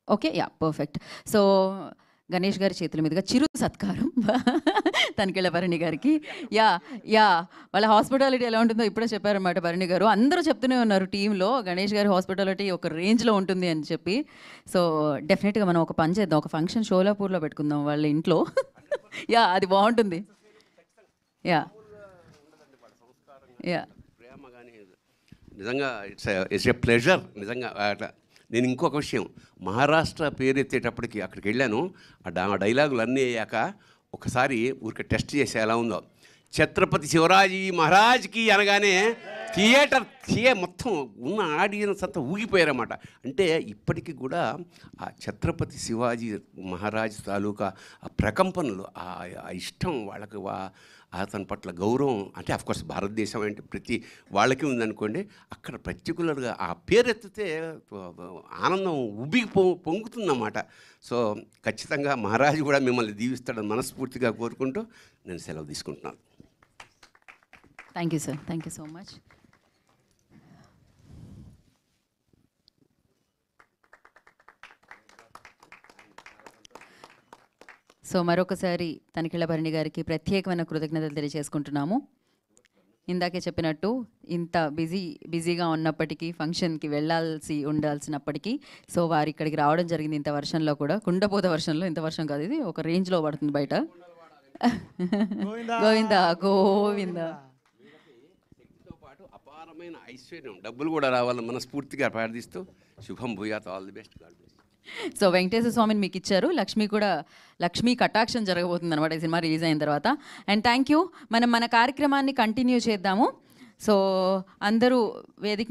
Okay, yeah, perfect. So Ganesh గారి చేతుల మీదుగా చిరు సత్కారం తనికెళ్ళ భరణి గారికి. యా యా వాళ్ళ హాస్పిటాలిటీ ఎలా ఉంటుందో ఇప్పుడే చెప్పారన్నమాట భరణి గారు. అందరూ చెప్తూనే ఉన్నారు టీంలో గణేష్ గారి హాస్పిటాలిటీ ఒక రేంజ్లో ఉంటుంది అని చెప్పి. సో డెఫినెట్గా మనం ఒక పని చేద్దాం, ఒక ఫంక్షన్ షోలాపూర్లో పెట్టుకుందాం వాళ్ళ ఇంట్లో. యా, అది బాగుంటుంది. యా యా ప్రేమ కానీ నిజంగా ఇట్స్ ఏ ప్లెజర్ నిజంగా. అట్లా నేను ఇంకొక విషయం, మహారాష్ట్ర పేరు ఎత్తేటప్పటికి అక్కడికి వెళ్ళాను. ఆ డైలాగులు అన్నీ అయ్యాక ఒకసారి ఊరికి టెస్ట్ చేసి ఎలా ఉందో, ఛత్రపతి శివరాజీ మహారాజ్కి అనగానే థియేటర్ మొత్తం ఉన్న ఆడియన్స్ అంతా ఊగిపోయారన్నమాట. అంటే ఇప్పటికీ కూడా ఆ ఛత్రపతి శివాజీ మహారాజ్ తాలూకా ఆ ప్రకంపనలు, ఆ ఇష్టం వాళ్ళకి, అతని పట్ల గౌరవం, అంటే అఫ్కోర్స్ భారతదేశం అంటే ప్రతి వాళ్ళకి ఉందనుకోండి, అక్కడ పర్టికులర్గా ఆ పేరెత్తితే ఆనందం పొంగుతుందన్నమాట. సో ఖచ్చితంగా మహారాజు కూడా మిమ్మల్ని దీవిస్తాడని మనస్ఫూర్తిగా కోరుకుంటూ నేను సెలవు తీసుకుంటున్నాను. Thank you sir, thank you so much. So మరొకసారి తనికెళ్ళ భరణి గారికి ప్రత్యేకమైన కృతజ్ఞతలు తెలియజేసుకుంటున్నాము. ఇందాకే చెప్పినట్టు ఇంత బిజీగా ఉన్నప్పటికీ, ఫంక్షన్కి ఉండాల్సినప్పటికీ సో వారు ఇక్కడికి రావడం జరిగింది. ఇంత వర్షంలో కూడా, కుండపోత వర్షంలో, ఇంత వర్షం కాదు, ఇది ఒక రేంజ్లో పడుతుంది బయట. గోవిందా గోవిందా. అపారమైన ఐశ్వర్యం, డబ్బులు కూడా రావాలని మనస్ఫూర్తిగా ప్రార్థిస్తూ శుభం భూయాత్, all the best. So Venkateswara స్వామిని మీకు ఇచ్చారు, లక్ష్మీ కటాక్షం జరగబోతుంది అనమాట ఈ సినిమా రిలీజ్ అయిన తర్వాత. And thank you. మనం మన కార్యక్రమాన్ని కంటిన్యూ చేద్దాము. సో అందరూ వేదిక